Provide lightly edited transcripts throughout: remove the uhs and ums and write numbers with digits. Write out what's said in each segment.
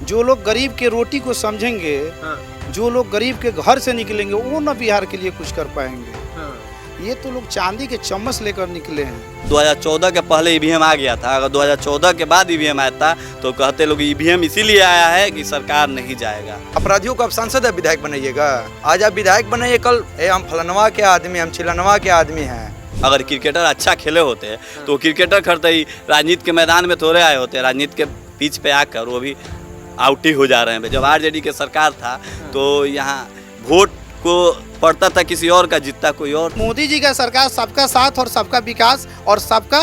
जो लोग गरीब के रोटी को समझेंगे, जो लोग गरीब के घर से निकलेंगे, वो न बिहार के लिए कुछ कर पाएंगे। ये तो लोग चांदी के चम्मच लेकर निकले हैं। 2014 के पहले ईवीएम आ गया था, अगर 2014 के बाद ईवीएम आया था तो कहते लोग ईवीएम इसीलिए आया है कि सरकार नहीं जाएगा। अपराधियों को आप सांसद या विधायक बनाइएगा। आज आप विधायक बनाइए, कल हम फलनवा के आदमी, हम चिलनवा के आदमी हैं। अगर क्रिकेटर अच्छा खेले होते तो क्रिकेटर खड़ते ही राजनीति के मैदान में थोड़े आए होते, राजनीति के पिच पे आकर वो भी आउट ही हो जा रहे हैं। जब आरजेडी के सरकार था तो यहाँ वोट को पड़ता था किसी और का, जीतता कोई और। मोदी जी का सरकार सबका साथ और सबका विकास और सबका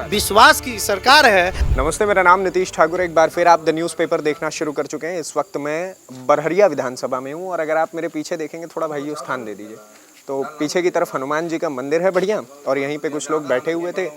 विश्वास की सरकार है। नमस्ते, मेरा नाम नीतीश ठाकुर। एक बार फिर आप द न्यूज़पेपर देखना शुरू कर चुके हैं। इस वक्त मैं बरहरिया विधानसभा में हूँ और अगर आप मेरे पीछे देखेंगे, थोड़ा भाइयों स्थान दे दीजिए, तो पीछे की तरफ हनुमान जी का मंदिर है बढ़िया, और यहीं पे कुछ लोग बैठे हुए थे,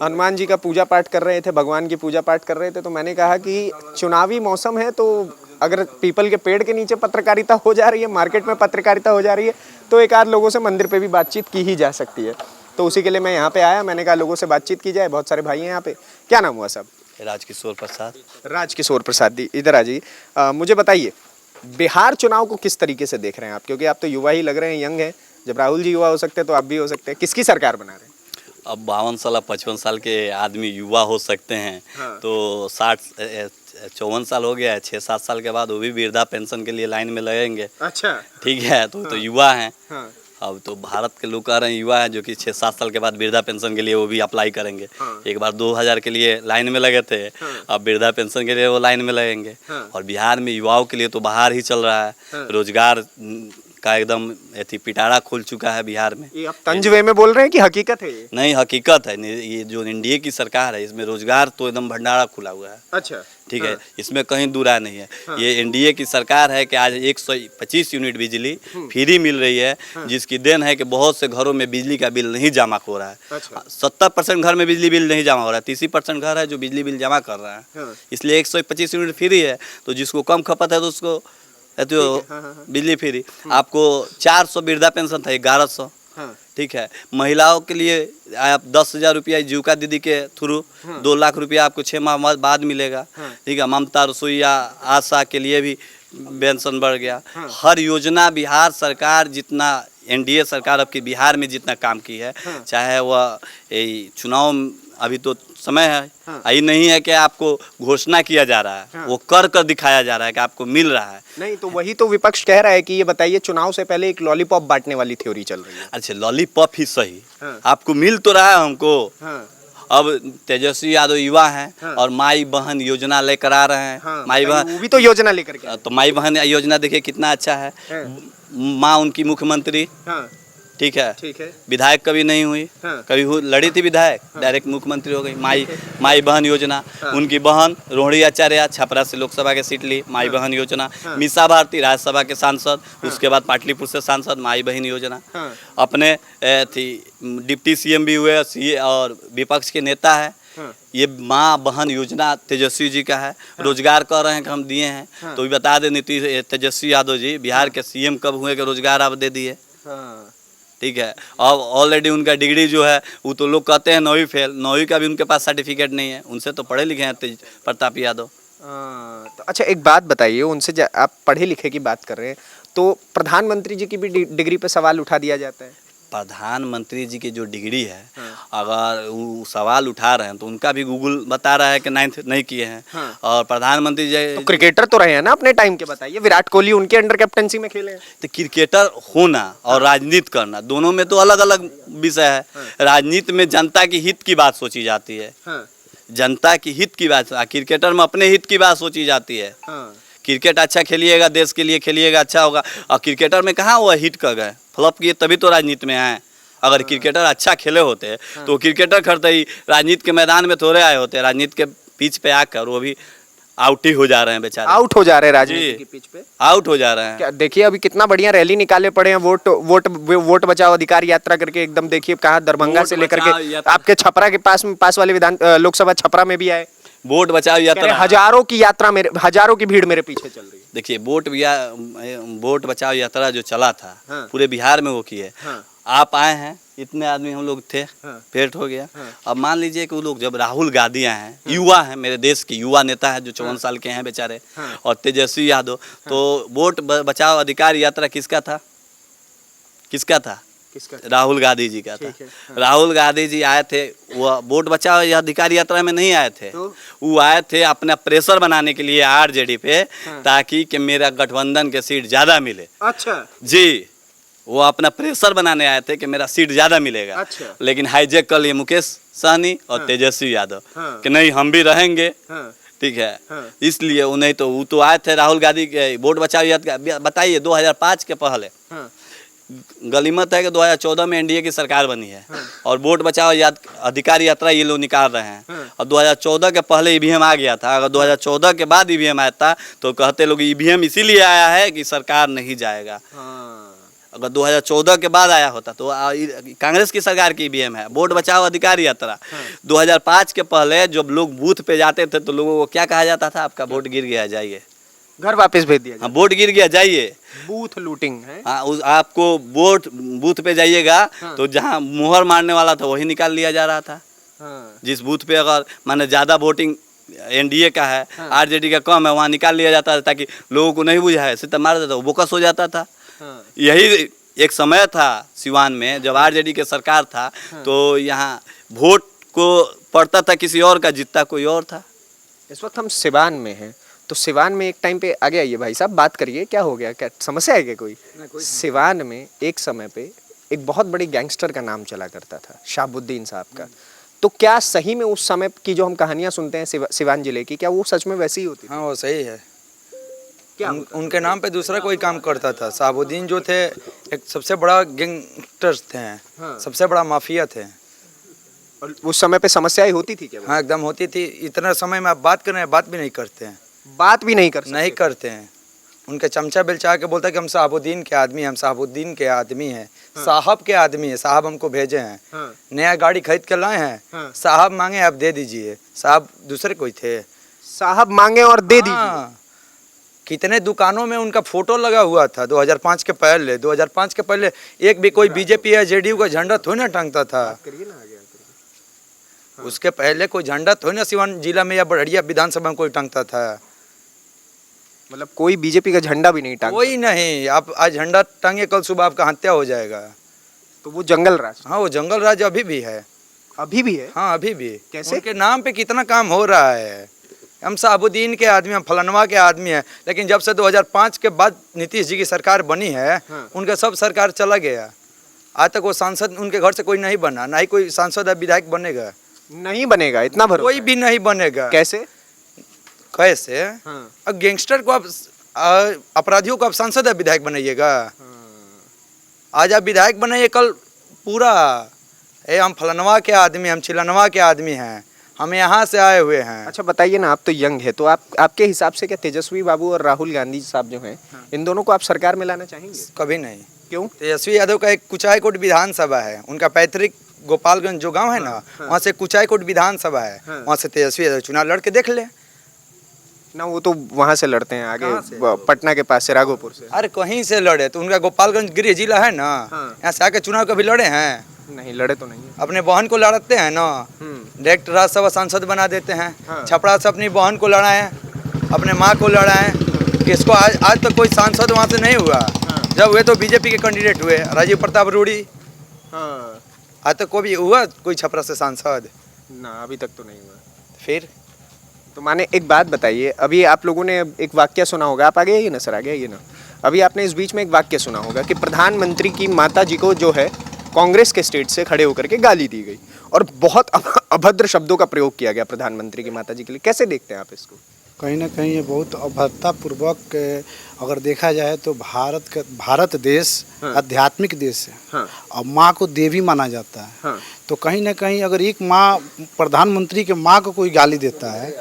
हनुमान जी का पूजा पाठ कर रहे थे, भगवान की पूजा पाठ कर रहे थे। तो मैंने कहा कि चुनावी मौसम है, तो अगर पीपल के पेड़ के नीचे पत्रकारिता हो जा रही है, मार्केट में पत्रकारिता हो जा रही है, तो एक आध लोगों से मंदिर पे भी बातचीत की ही जा सकती है। तो उसी के लिए मैं यहाँ पे आया। मैंने कहा लोगों से बातचीत की जाए। बहुत सारे भाई हैं यहाँ पे। क्या नाम हुआ साहब? राजकिशोर प्रसाद। राजकिशोर प्रसाद जी, इधर आ जी। मुझे बताइए, बिहार चुनाव को किस तरीके से देख रहे हैं आप? क्योंकि आप तो युवा ही लग रहे हैं, यंग हैं। जब राहुल जी युवा हो सकते हैं तो आप भी हो सकते हैं। किसकी सरकार बना रहे हैं? अब 52 साल 55 साल के आदमी युवा हो सकते हैं। तो 54 साल हो गया है, 6-7 साल के बाद वो भी वृद्धा पेंशन के लिए लाइन में लगेंगे। अच्छा, ठीक है, तो युवा हैं। अब तो भारत के लोग कह रहे हैं युवा हैं जो कि 6-7 साल के बाद वृद्धा पेंशन के लिए वो भी अप्लाई करेंगे। एक बार 2000 के लिए लाइन में लगे थे, अब वृद्धा पेंशन के लिए वो लाइन में लगेंगे। और बिहार में युवाओं के लिए तो बाहर ही चल रहा है, रोजगार का एकदम पिटारा खुल चुका है बिहार में। ये आप तंज वे में बोल रहे हैं कि हकीकत है? नहीं, हकीकत है। ये जो एनडीए की सरकार है, इसमें रोजगार तो एकदम भंडारा खुला हुआ है। अच्छा, ठीक है, इसमें कहीं दूरा नहीं है। ये एनडीए की सरकार है कि आज 125 यूनिट बिजली फ्री मिल रही है, जिसकी देन है कि बहुत से घरों में बिजली का बिल नहीं जमा हो रहा है। अच्छा। 70% घर में बिजली बिल नहीं जमा हो रहा है, 30% घर है जो बिजली बिल जमा कर रहा है। इसलिए 125 यूनिट फ्री है, तो जिसको कम खपत है तो उसको तो बिजली फ्री। आपको 400 वृद्धा पेंशन था, 1100। ठीक है, महिलाओं के लिए आप 10,000 रुपया जीविका दीदी के थ्रू 2 लाख रुपया आपको 6 माह बाद मिलेगा। ठीक है, ममता रसोईया आशा के लिए भी पेंशन बढ़ गया। हर योजना बिहार सरकार जितना एनडीए सरकार अब की बिहार में जितना काम की है, चाहे वह चुनाव अभी तो समय है, यही नहीं है कि आपको घोषणा किया जा रहा है, वो कर दिखाया जा रहा है कि आपको मिल रहा है। नहीं तो वही तो विपक्ष कह रहा है कि ये बताइए, चुनाव से पहले एक लॉलीपॉप बांटने वाली थ्योरी चल रही है। अच्छा, लॉलीपॉप ही सही, आपको मिल तो रहा है हमको। अब तेजस्वी यादव युवा हैं और माई बहन योजना लेकर आ रहे हैं। माई बहन वो भी तो योजना लेकर के, तो माई बहन योजना देखिए कितना अच्छा है। माँ उनकी मुख्यमंत्री, ठीक है, विधायक कभी नहीं हुई, कभी लड़ी थी विधायक, डायरेक्ट मुख्यमंत्री हो गई। माई बहन योजना, उनकी बहन रोहिणी आचार्य छपरा से लोकसभा के सीट ली, माई बहन योजना। मीसा भारती राज्यसभा के सांसद, उसके बाद पाटलिपुत्र से सांसद, माई बहन योजना। अपने डिप्टी सीएम भी हुए और विपक्ष के नेता है। ये माँ बहन योजना तेजस्वी जी का है। रोजगार कह रहे हैं कि हम दिए हैं, तो भी बता दें नीतीश तेजस्वी यादव जी बिहार के सीएम कब हुए कि रोजगार आप दे दिए। ठीक है, अब ऑलरेडी उनका डिग्री जो है वो तो लोग कहते हैं 9वीं फेल, 9वीं का भी उनके पास सर्टिफिकेट नहीं है। उनसे तो पढ़े लिखे हैं तेज प्रताप यादव। तो अच्छा, एक बात बताइए, उनसे आप पढ़े लिखे की बात कर रहे हैं, तो प्रधानमंत्री जी की भी डिग्री पे सवाल उठा दिया जाता है। प्रधानमंत्री जी की जो डिग्री है, अगर वो सवाल उठा रहे हैं तो उनका भी गूगल बता रहा है कि 9th नहीं किए हैं। और प्रधानमंत्री जी तो क्रिकेटर तो रहे हैं ना अपने टाइम के, बताइए। विराट कोहली उनके अंडर कैप्टनसी में खेले हैं। तो क्रिकेटर होना और राजनीति करना दोनों में तो अलग अलग विषय है। राजनीति में जनता की हित की बात सोची जाती है, जनता की हित की बात। क्रिकेटर में अपने हित की बात सोची जाती है। क्रिकेट अच्छा खेलिएगा, देश के लिए खेलिएगा, अच्छा होगा। और क्रिकेटर में कहाँ वो हिट कर गए, फ्लॉप किए, तभी तो राजनीति में आए। अगर क्रिकेटर अच्छा खेले होते तो क्रिकेटर खड़ते ही राजनीति के मैदान में थोड़े आए होते, राजनीति के पिच पे आकर वो भी आउट ही हो जा रहे हैं बेचारे। आउट हो जा रहे हैं राजनीति की पिच पे, आउट हो जा रहे हैं। क्या देखिए, अभी कितना बढ़िया रैली निकाले पड़े हैं, वोट बचाओ अधिकार यात्रा करके। एकदम देखिए कहाँ दरभंगा से लेकर के आपके छपरा के पास वाले लोकसभा छपरा में भी आए। वोट बचाओ यात्रा, हजारों की यात्रा, हजारों की भीड़ मेरे पीछे चल रही है। देखिए, वोट बचाओ यात्रा जो चला था पूरे बिहार में वो की है। आप आए हैं, इतने आदमी हम लोग थे, पेट हो गया। अब मान लीजिए कि वो लोग जब राहुल गांधी आए हैं, युवा हैं, मेरे देश के युवा नेता हैं जो 54 साल के हैं बेचारे, और तेजस्वी यादव, तो वोट बचाओ अधिकार यात्रा किसका था? राहुल गांधी जी का था। राहुल गांधी जी आए थे, वो वोट बचाओ या अधिकार यात्रा में नहीं आए थे, वो आए थे अपना प्रेशर बनाने के लिए आरजेडी पे, ताकि कि मेरा गठबंधन के सीट ज्यादा मिले। अच्छा जी, वो अपना प्रेशर बनाने आए थे कि मेरा सीट ज्यादा मिलेगा। अच्छा। लेकिन हाईजैक कर लिए मुकेश सहनी और तेजस्वी यादव कि नहीं हम भी रहेंगे, ठीक है। इसलिए वो नहीं तो वो तो आए थे राहुल गांधी के वोट बचाओ यात्रा। बताइए 2005 के पहले गलीमत है कि 2014 में एनडीए की सरकार बनी है और वोट बचाओ अधिकार यात्रा ये लोग निकाल रहे हैं, और 2014 के पहले ईवीएम आ गया था। अगर 2014 के बाद ईवीएम आया था तो कहते लोग ईवीएम इसीलिए आया है कि सरकार नहीं जाएगा। अगर 2014 के बाद आया होता तो कांग्रेस की सरकार की ईवीएम है वोट बचाओ अधिकार यात्रा। 2005 के पहले जब लोग बूथ पे जाते थे तो लोगों को क्या कहा जाता था? आपका वोट गिर गया, जाइए घर वापस भेज दिया। हाँ, वोट गिर गया, जाइए। बूथ लूटिंग है। हाँ, आपको वोट बूथ पे जाइएगा तो जहाँ मुहर मारने वाला था वही निकाल लिया जा रहा था। जिस बूथ पे अगर माने ज्यादा वोटिंग एनडीए का है, आरजेडी का कम है, वहाँ निकाल लिया जाता था ताकि लोगों को नहीं बुझाए, सीधा मार देता, वो बोकस हो जाता था। यही एक समय था सिवान में जब आरजेडी के सरकार था, तो यहाँ वोट को पड़ता था किसी और का, जीतता कोई और था। इस वक्त हम सिवान में हैं, तो सिवान में एक टाइम पे आगे आइए भाई साहब, बात करिए, क्या हो गया, क्या समस्या है क्या कोई? सिवान में एक समय पे एक बहुत बड़ी गैंगस्टर का नाम चला करता था, शाहबुद्दीन साहब का। तो क्या सही में उस समय की जो हम कहानियां सुनते हैं सिवान जिले की, क्या वो सच में वैसी ही होती? हाँ वो सही है। क्या उनके नाम पे दूसरा कोई काम करता था। शाहबुद्दीन जो थे एक सबसे बड़ा गैंगस्टर थे, सबसे बड़ा माफिया थे। और उस समय पे समस्याएं होती थी क्या? हाँ एकदम होती थी। इतना समय में आप बात कर रहे हैं, बात भी नहीं करते हैं। बात भी नहीं नहीं करते हैं। उनके चमचा बेलचा के बोलता है कि हम शाहबुद्दीन के आदमी हैं, हम शाहबुद्दीन के आदमी हैं, साहब के आदमी हैं, साहब हमको भेजे हैं, नया गाड़ी खरीद कर लाए हैं, साहब मांगे आप दे दीजिए। साहब दूसरे कोई थे, साहब मांगे और दे दीजिए। कितने दुकानों में उनका फोटो लगा हुआ था 2005 के पहले। 2005 के पहले एक भी कोई बीजेपी या जेडीयू का झंडा थोड़ी ना टांगता था। उसके पहले कोई झंडा थोड़ी ना सिवान जिला में या बड़हरिया विधानसभा में कोई टांगता था। मतलब कोई बीजेपी का झंडा भी नहीं टांगा? कोई नहीं। आप आज झंडा टांगे, कल सुबह आपका हत्या हो जाएगा। तो वो जंगल राज? हाँ वो जंगल राज अभी भी है। अभी भी है? हाँ अभी भी। कैसे? उनके नाम पे कितना काम हो रहा है। हम शाहबुद्दीन के आदमी, हम फलनवा के आदमी हैं, लेकिन जब से 2005 के बाद नीतीश जी की सरकार बनी है, उनका सब सरकार चला गया। आज तक वो सांसद उनके घर से कोई नहीं बना, ना ही कोई सांसद या विधायक बनेगा। नहीं बनेगा, इतना भरोसा? कोई भी नहीं बनेगा। कैसे? कैसे? अब गैंगस्टर को आप, अपराधियों को आप सांसद या विधायक बनाइएगा? आज आप विधायक बनाइए, कल पूरा हम फलनवा के आदमी, हम चिलनवा के आदमी हैं, हम यहाँ से आए हुए हैं। अच्छा बताइए ना, आप तो यंग है, तो आपके हिसाब से क्या तेजस्वी बाबू और राहुल गांधी साहब जो हैं, इन दोनों को आप सरकार में लाना चाहेंगे? कभी नहीं। क्यों? तेजस्वी यादव का एक कुचायकोट विधानसभा है, उनका पैतृक गोपालगंज जो गांव है ना, वहाँ से कुचायकोट विधानसभा है, वहाँ से तेजस्वी यादव चुनाव लड़ के देख ले ना। वो तो वहाँ से लड़ते हैं आगे, पटना के पास से, राघोपुर से। अरे कहीं से लड़े तो उनका गोपालगंज गृह जिला है ना, यहाँ से आके चुनाव कभी लड़े हैं? नहीं लड़े तो नहीं। अपने बहन को लड़ते हैं ना, डायरेक्ट राज्यसभा सांसद बना देते हैं। छपरा से अपनी बहन को लड़ाए, अपने माँ को लड़ाए। किसको आज तक कोई सांसद वहाँ से नहीं हुआ। जब हुए तो बीजेपी के कैंडिडेट हुए, राजीव प्रताप रूडी। आज तक कोई हुआ कोई छपरा से सांसद? ना, अभी तक तो नहीं हुआ। फिर तो माने एक बात बताइए, अभी आप लोगों ने एक वाक्य सुना होगा, आप आगे आइए ना सर, आगे आइए ना। अभी आपने इस बीच में एक वाक्य सुना होगा कि प्रधानमंत्री की माता जी को जो है कांग्रेस के स्टेज से खड़े होकर के गाली दी गई और बहुत अभद्र शब्दों का प्रयोग किया गया प्रधानमंत्री की माता जी के लिए। कैसे देखते हैं आप इसको? कहीं ना कहीं ये बहुत अभद्रतापूर्वक अगर देखा जाए तो भारत देश आध्यात्मिक देश है और माँ को देवी माना जाता है। तो कहीं ना कहीं अगर एक माँ प्रधानमंत्री के माँ को कोई गाली देता है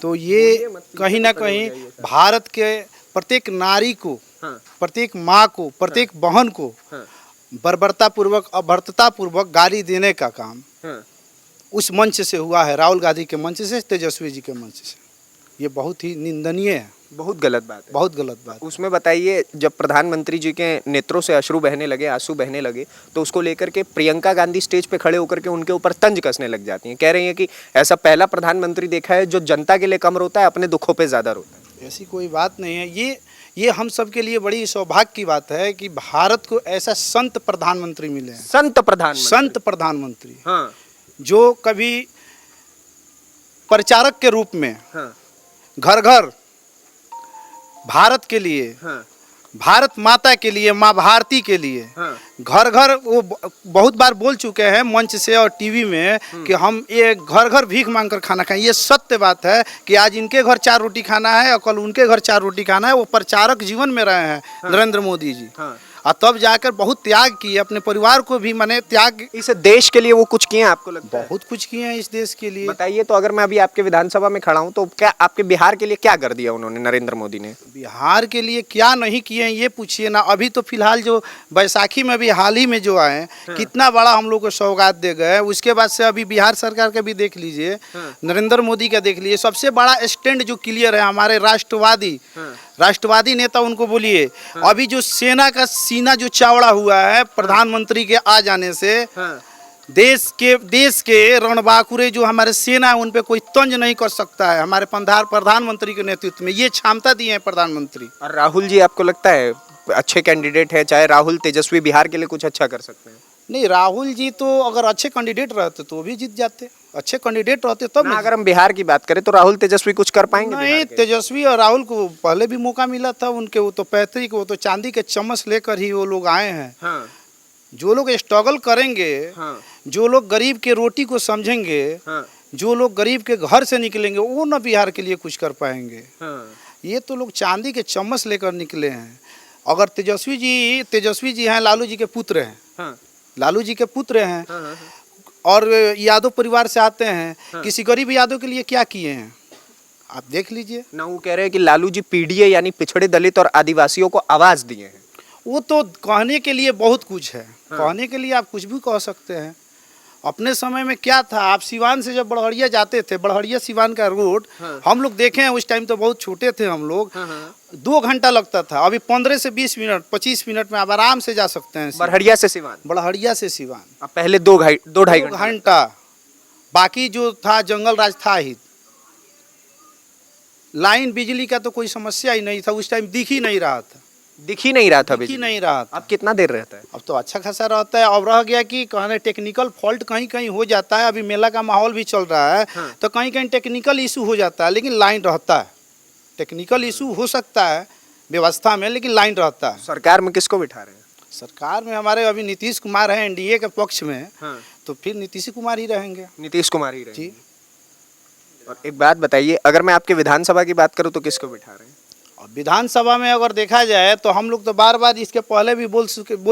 तो ये कहीं ना कहीं भारत के प्रत्येक नारी को, प्रत्येक माँ को, प्रत्येक बहन को बर्बरतापूर्वक, अभद्रतापूर्वक गाली देने का काम उस मंच से हुआ है, राहुल गांधी के मंच से, तेजस्वी जी के मंच से। ये बहुत ही निंदनीय है। बहुत गलत बात है। बहुत गलत बात। उसमें बताइए, जब प्रधानमंत्री जी के नेत्रों से अश्रु बहने लगे, आंसू बहने लगे, तो उसको लेकर के प्रियंका गांधी स्टेज पे खड़े होकर के उनके ऊपर तंज कसने लग जाती हैं। कह रही हैं कि ऐसा पहला प्रधानमंत्री देखा है जो जनता के लिए कम रोता है, अपने दुखों पे ज्यादा रोता है। ऐसी कोई बात नहीं है। ये हम सब के लिए बड़ी सौभाग्य की बात है कि भारत को ऐसा संत प्रधानमंत्री मिले हैं। संत प्रधानमंत्री हाँ, जो कभी प्रचारक के रूप में हाँ, घर घर भारत के लिए, हाँ, भारत माता के लिए, माँ भारती के लिए हाँ, घर घर वो बहुत बार बोल चुके हैं मंच से और टीवी में कि हम ये घर घर भीख मांग कर खाना खाएं। ये सत्य बात है कि आज इनके घर 4 रोटी खाना है और कल उनके घर 4 रोटी खाना है। वो प्रचारक जीवन में रहे हैं नरेंद्र मोदी जी। हाँ। और तब जाकर बहुत त्याग किए, अपने परिवार को भी मैंने त्याग, इस देश के लिए वो कुछ किए हैं, आपको लगता है? बहुत कुछ किए हैं इस देश के लिए। बताइए, तो अगर मैं अभी आपके विधानसभा में खड़ा हूँ तो क्या आपके बिहार के लिए क्या कर दिया उन्होंने, नरेंद्र मोदी ने? बिहार के लिए क्या नहीं किए हैं ये पूछिए ना। अभी तो फिलहाल जो बैसाखी में भी हाल ही में जो आए, कितना बड़ा हम लोग को सौगात दे गए। उसके बाद से अभी बिहार सरकार का भी देख लीजिए, नरेंद्र मोदी का देख लीजिए। सबसे बड़ा स्टैंड जो क्लियर है हमारे राष्ट्रवादी नेता, उनको बोलिए। अभी जो सेना का सीना जो चौड़ा हुआ है प्रधानमंत्री के आ जाने से, देश के रणबांकुरे जो हमारे सेना है उन पे कोई तंज नहीं कर सकता है हमारे प्रधानमंत्री के नेतृत्व में। ये क्षमता दी है प्रधानमंत्री। और राहुल जी आपको लगता है अच्छे कैंडिडेट है? चाहे राहुल तेजस्वी बिहार के लिए कुछ अच्छा कर सकते हैं? नहीं, राहुल जी तो अगर अच्छे कैंडिडेट रहते तो भी जीत जाते। अच्छे कैंडिडेट रहते तब ना, अगर हम बिहार की बात करें तो राहुल तेजस्वी कुछ कर पाएंगे? नहीं, तेजस्वी और राहुल को पहले भी मौका मिला था उनके। वो तो पैतृक, वो तो चांदी के चम्मच लेकर ही वो लोग आए हैं। हाँ, जो लोग स्ट्रगल करेंगे, हाँ, जो लोग गरीब के रोटी को समझेंगे, हाँ, जो लोग गरीब के घर से निकलेंगे, वो न बिहार के लिए कुछ कर पाएंगे। हाँ, ये तो लोग चांदी के चम्मच लेकर निकले हैं। अगर तेजस्वी जी हैं, लालू जी के पुत्र हैं, हाँ, लालू जी के पुत्र हैं, हाँ, हाँ, और यादव परिवार से आते हैं। किसी गरीब यादव के लिए क्या किए हैं आप देख लीजिए ना। वो कह रहे हैं कि लालू जी पीडीए यानी पिछड़े दलित और आदिवासियों को आवाज दिए हैं। वो तो कहने के लिए बहुत कुछ है। कहने के लिए आप कुछ भी कह सकते हैं। अपने समय में क्या था, आप सिवान से जब बड़हरिया जाते थे, बड़हरिया सिवान का रोड हम लोग देखे हैं, उस टाइम तो बहुत छोटे थे हम लोग। 2 घंटा लगता था। अभी 15 से 20 मिनट 25 मिनट में आप आराम से जा सकते हैं बड़हरिया से सिवान। बड़हरिया से सिवान। अब पहले 2-2.5 घंटा। बाकी जो था जंगल राज था ही। लाइन बिजली का तो कोई समस्या ही नहीं था उस टाइम। दिख ही नहीं रहा था। दिख ही नहीं रहा था। दिख ही नहीं रहा था। अब कितना देर रहता है? अब तो अच्छा खासा रहता है। अब रह गया कि कहने टेक्निकल फॉल्ट कहीं कहीं हो जाता है। अभी मेला का माहौल भी चल रहा है, तो कहीं कहीं टेक्निकल इशू हो जाता है, लेकिन लाइन रहता है। टेक्निकल इशू हो सकता है व्यवस्था में, लेकिन लाइन रहता है। सरकार में किसको बिठा रहे हैं? सरकार में हमारे अभी नीतीश कुमार हैं एनडीए के पक्ष में, तो फिर नीतीश कुमार ही रहेंगे। नीतीश कुमार ही रहेंगे जी। और एक बात बताइए, अगर मैं आपके विधानसभा की बात करूं तो किसको बिठा रहे हैं? और विधानसभा में अगर देखा जाए तो हम लोग तो बार बार इसके पहले भी बोल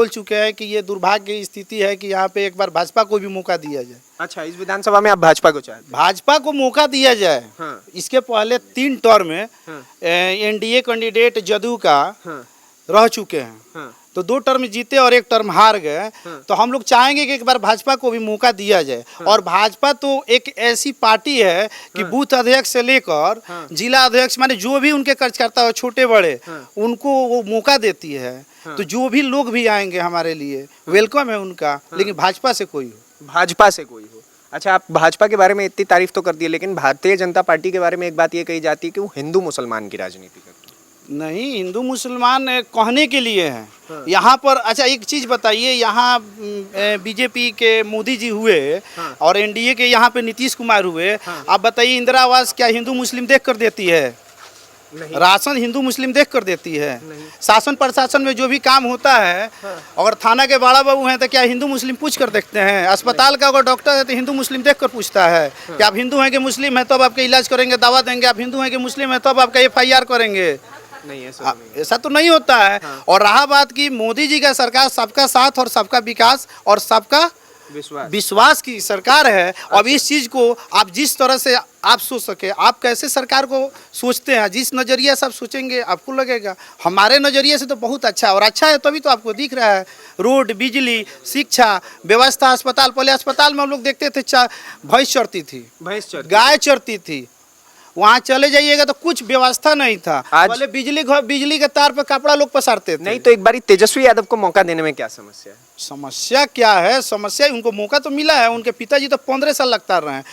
चुके हैं कि ये दुर्भाग्य की स्थिति है कि यहाँ पे एक बार भाजपा को भी मौका दिया जाए। अच्छा, इस विधानसभा में आप भाजपा को चाहते हैं? भाजपा को मौका दिया जाए। हाँ। इसके पहले 3 टर्म में एनडीए कैंडिडेट जदयू का रह चुके हैं, तो 2 टर्म जीते और 1 टर्म हार गए। तो हम लोग चाहेंगे कि एक बार भाजपा को भी मौका दिया जाए। और भाजपा तो एक ऐसी पार्टी है कि बूथ अध्यक्ष से लेकर जिला अध्यक्ष, माने जो भी उनके कार्यकर्ता हो छोटे बड़े, उनको वो मौका देती है। तो जो भी लोग भी आएंगे हमारे लिए वेलकम है उनका, लेकिन भाजपा से कोई हो। भाजपा से कोई हो। अच्छा, आप भाजपा के बारे में इतनी तारीफ तो कर दी, लेकिन भारतीय जनता पार्टी के बारे में एक बात ये कही जाती है कि वो हिंदू मुसलमान की राजनीति करती है। नहीं, हिंदू मुसलमान कहने के लिए हैं यहाँ पर। अच्छा, एक चीज़ बताइए, यहाँ बीजेपी के मोदी जी हुए और एनडीए के यहाँ पे नीतीश कुमार हुए। आप बताइए, इंदिरा आवास क्या हिंदू मुस्लिम देख कर देती है? राशन हिंदू मुस्लिम देख कर देती है? शासन प्रशासन में जो भी काम होता है, अगर थाना के बड़ा बाबू हैं तो क्या हिंदू मुस्लिम पूछ कर देखते हैं? अस्पताल का अगर डॉक्टर है तो हिंदू मुस्लिम देख कर पूछता है कि आप हिंदू हैं कि मुस्लिम हैं, तब आपका इलाज करेंगे, दवा देंगे। आप हिंदू हैं कि मुस्लिम हैं, तब आपका FIR करेंगे। नहीं, ऐसा तो नहीं होता है। और रहा बात की मोदी जी का सरकार सबका साथ और सबका विकास और सबका विश्वास की सरकार है। अब इस चीज़ को आप जिस तरह से आप सोच सके, आप कैसे सरकार को सोचते हैं, जिस नज़रिए से आप सोचेंगे आपको लगेगा हमारे नज़रिए से तो बहुत अच्छा है। और अच्छा है तभी तो आपको दिख रहा है रोड, बिजली, शिक्षा व्यवस्था, अस्पताल। पहले अस्पताल में हम लोग देखते थे भैंस चरती थी, गाय चरती थी, वहाँ चले जाइएगा तो कुछ व्यवस्था नहीं था। आज- पहले बिजली के तार पे कपड़ा लोग पसारते थे। नहीं तो एक बारी तेजस्वी यादव को मौका देने में क्या समस्या है? समस्या क्या है? समस्या उनको मौका तो मिला है, उनके पिताजी तो 15 साल लगातार रहे हैं।